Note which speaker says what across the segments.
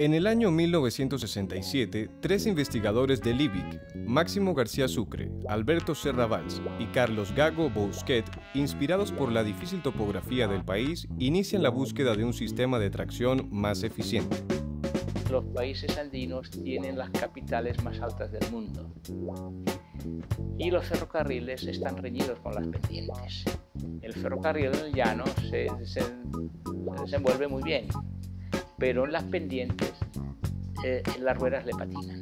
Speaker 1: En el año 1967, tres investigadores del IBIC, Máximo García Sucre, Alberto Serra Valls y Carlos Gago Bousquet, inspirados por la difícil topografía del país, inician la búsqueda de un sistema de tracción más eficiente.
Speaker 2: Los países andinos tienen las capitales más altas del mundo y los ferrocarriles están reñidos con las pendientes. El ferrocarril en el llano se desenvuelve muy bien, pero en las pendientes las ruedas le patinan.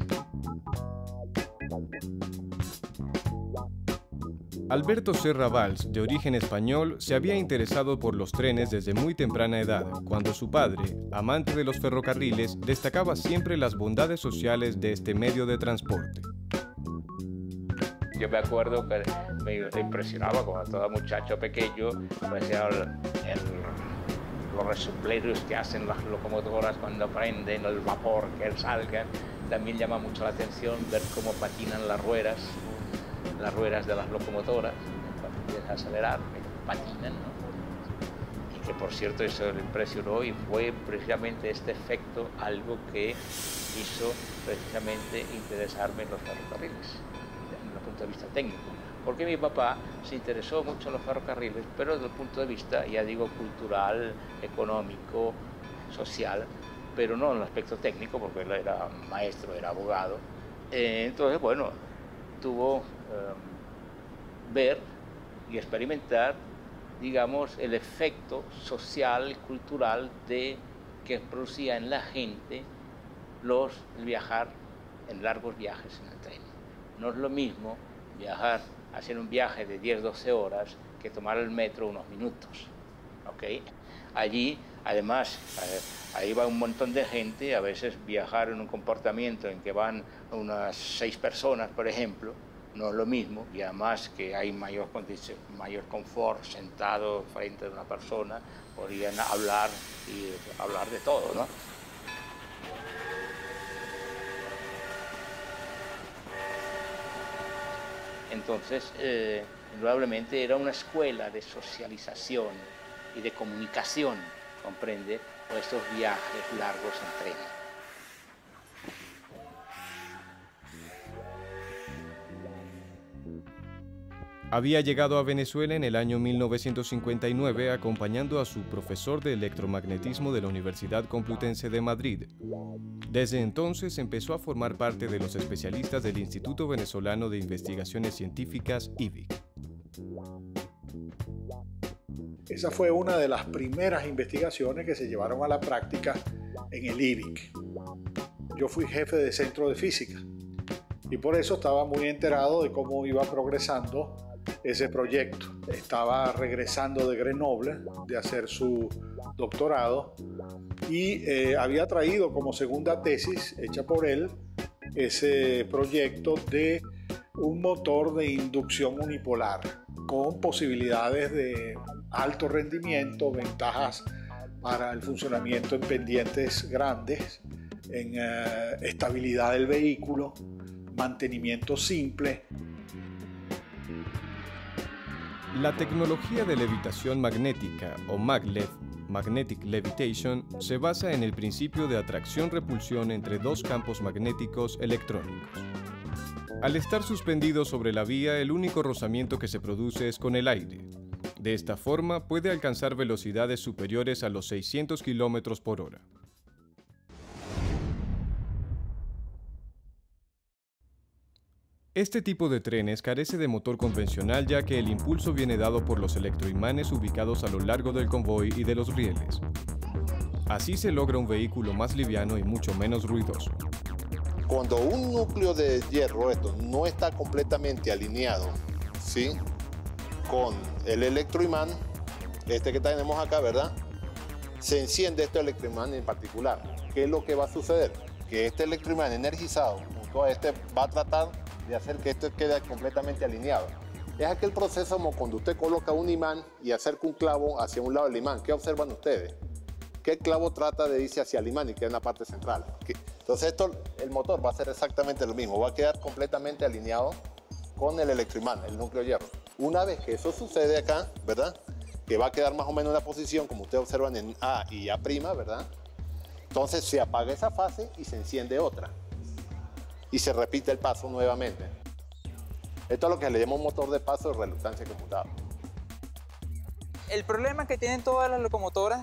Speaker 1: Alberto Serra Valls, de origen español, se había interesado por los trenes desde muy temprana edad, cuando su padre, amante de los ferrocarriles, destacaba siempre las bondades sociales de este medio de transporte.
Speaker 2: Yo me acuerdo que me impresionaba como todo muchacho pequeño, los resopleros que hacen las locomotoras cuando prenden, el vapor que salgan. También llama mucho la atención ver cómo patinan las ruedas de las locomotoras, cuando empiezan a acelerar, patinan, ¿no? Y que por cierto eso le impresionó y fue precisamente este efecto algo que hizo precisamente interesarme en los ferrocarriles, desde el punto de vista técnico. Porque mi papá se interesó mucho en los ferrocarriles, pero desde el punto de vista, ya digo, cultural, económico, social, pero no en el aspecto técnico, porque él era maestro, era abogado. Entonces, bueno, tuvo ver y experimentar, digamos, el efecto social, cultural que producía en la gente el viajar en largos viajes en el tren. No es lo mismo hacer un viaje de 10-12 horas que tomar el metro unos minutos, ¿ok? Allí, además, ahí va un montón de gente, a veces viajar en un compartimiento en que van unas 6 personas, por ejemplo, no es lo mismo, y además que hay mayor confort sentado frente a una persona, podrían hablar de todo, ¿no? Entonces, indudablemente era una escuela de socialización y de comunicación, comprende, por estos viajes largos en tren.
Speaker 1: Había llegado a Venezuela en el año 1959 acompañando a su profesor de electromagnetismo de la Universidad Complutense de Madrid. Desde entonces empezó a formar parte de los especialistas del Instituto Venezolano de Investigaciones Científicas, IBIC.
Speaker 3: Esa fue una de las primeras investigaciones que se llevaron a la práctica en el IBIC. Yo fui jefe de centro de física y por eso estaba muy enterado de cómo iba progresando ese proyecto. Estaba regresando de Grenoble de hacer su doctorado y había traído como segunda tesis hecha por él ese proyecto de un motor de inducción unipolar con posibilidades de alto rendimiento, ventajas para el funcionamiento en pendientes grandes, en estabilidad del vehículo, mantenimiento simple.
Speaker 1: La tecnología de levitación magnética, o maglev, Magnetic Levitation, se basa en el principio de atracción-repulsión entre dos campos magnéticos electrónicos. Al estar suspendido sobre la vía, el único rozamiento que se produce es con el aire. De esta forma, puede alcanzar velocidades superiores a los 600 km por hora. Este tipo de trenes carece de motor convencional ya que el impulso viene dado por los electroimanes ubicados a lo largo del convoy y de los rieles. Así se logra un vehículo más liviano y mucho menos ruidoso.
Speaker 4: Cuando un núcleo de hierro no está completamente alineado, ¿sí?, con el electroimán, que tenemos acá, ¿verdad?, se enciende este electroimán en particular. ¿Qué es lo que va a suceder? Que este electroimán energizado junto a va a tratar de hacer que esto quede completamente alineado. Es aquel proceso como cuando usted coloca un imán y acerca un clavo hacia un lado del imán. ¿Qué observan ustedes? Que el clavo trata de irse hacia el imán y queda en la parte central. Entonces el motor va a hacer exactamente lo mismo, va a quedar completamente alineado con el electroimán, el núcleo de hierro. Una vez que eso sucede acá, ¿verdad?, que va a quedar más o menos en una posición, como ustedes observan, en A y A', ¿verdad?, Entonces se apaga esa fase y se enciende otra. Y se repite el paso nuevamente. Esto es lo que le llamamos motor de paso de reluctancia conmutable.
Speaker 5: El problema que tienen todas las locomotoras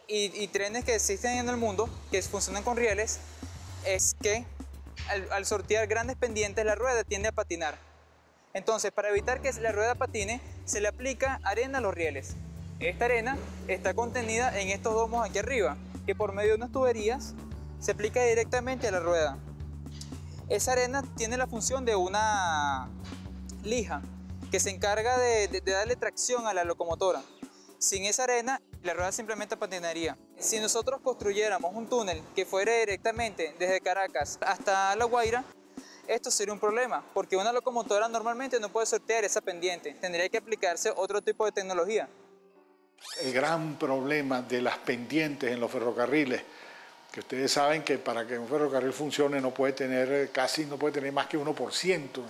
Speaker 5: y trenes que existen en el mundo, que funcionan con rieles, es que al sortear grandes pendientes la rueda tiende a patinar. Entonces, para evitar que la rueda patine, se le aplica arena a los rieles. Esta arena está contenida en estos domos aquí arriba, que por medio de unas tuberías se aplica directamente a la rueda. Esa arena tiene la función de una lija que se encarga de darle tracción a la locomotora. Sin esa arena, la rueda simplemente patinaría. Si nosotros construyéramos un túnel que fuera directamente desde Caracas hasta La Guaira, esto sería un problema, porque una locomotora normalmente no puede sortear esa pendiente. Tendría que aplicarse otro tipo de tecnología.
Speaker 3: El gran problema de las pendientes en los ferrocarriles, que ustedes saben que para que un ferrocarril funcione no puede tener más que 1%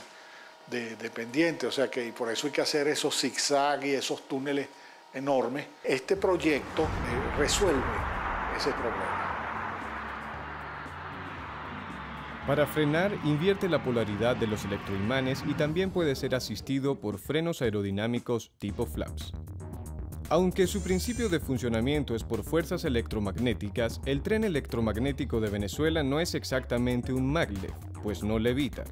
Speaker 3: de pendiente, o sea que por eso hay que hacer esos zigzags y esos túneles enormes. Este proyecto resuelve ese problema.
Speaker 1: Para frenar, invierte la polaridad de los electroimanes y también puede ser asistido por frenos aerodinámicos tipo flaps. Aunque su principio de funcionamiento es por fuerzas electromagnéticas, el tren electromagnético de Venezuela no es exactamente un maglev, pues no levita.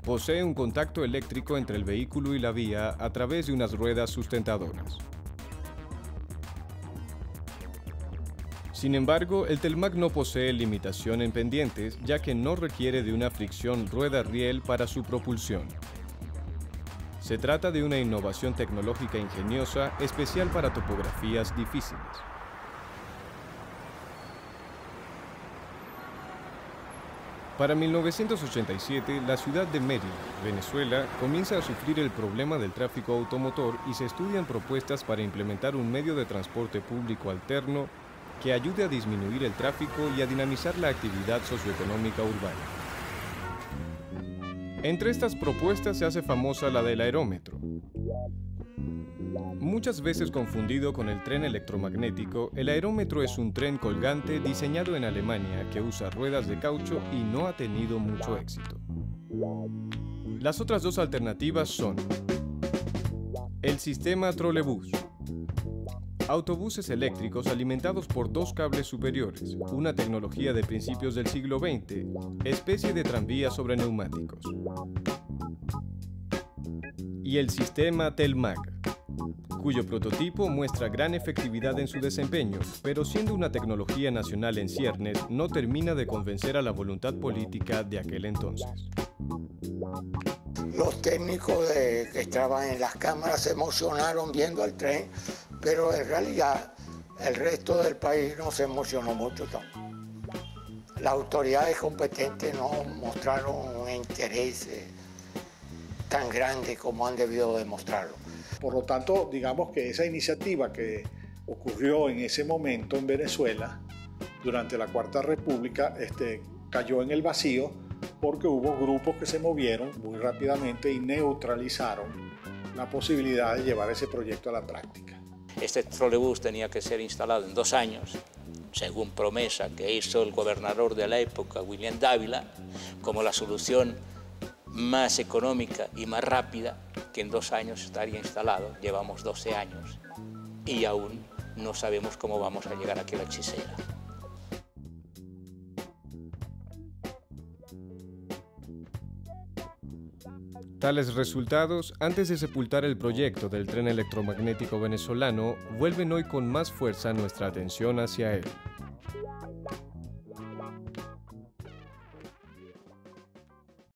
Speaker 1: Posee un contacto eléctrico entre el vehículo y la vía a través de unas ruedas sustentadoras. Sin embargo, el Telmac no posee limitación en pendientes, ya que no requiere de una fricción rueda-riel para su propulsión. Se trata de una innovación tecnológica ingeniosa, especial para topografías difíciles. Para 1987, la ciudad de Mérida, Venezuela, comienza a sufrir el problema del tráfico automotor y se estudian propuestas para implementar un medio de transporte público alterno que ayude a disminuir el tráfico y a dinamizar la actividad socioeconómica urbana. Entre estas propuestas se hace famosa la del aerómetro. Muchas veces confundido con el tren electromagnético, el aerómetro es un tren colgante diseñado en Alemania que usa ruedas de caucho y no ha tenido mucho éxito. Las otras dos alternativas son el sistema trolebús. Autobuses eléctricos alimentados por dos cables superiores, una tecnología de principios del siglo XX, especie de tranvía sobre neumáticos. Y el sistema Telmac, cuyo prototipo muestra gran efectividad en su desempeño, pero siendo una tecnología nacional en ciernes, no termina de convencer a la voluntad política de aquel entonces.
Speaker 6: Los técnicos que estaban en las cámaras se emocionaron viendo el tren, pero en realidad el resto del país no se emocionó mucho. Las autoridades competentes no mostraron un interés tan grande como han debido demostrarlo.
Speaker 3: Por lo tanto, digamos que esa iniciativa que ocurrió en ese momento en Venezuela, durante la Cuarta República, cayó en el vacío porque hubo grupos que se movieron muy rápidamente y neutralizaron la posibilidad de llevar ese proyecto a la práctica.
Speaker 2: Este trolebús tenía que ser instalado en 2 años, según promesa que hizo el gobernador de la época, William Dávila, como la solución más económica y más rápida, que en 2 años estaría instalado. Llevamos 12 años y aún no sabemos cómo vamos a llegar aquí a la Hechicera.
Speaker 1: Tales resultados, antes de sepultar el proyecto del tren electromagnético venezolano, vuelven hoy con más fuerza nuestra atención hacia él.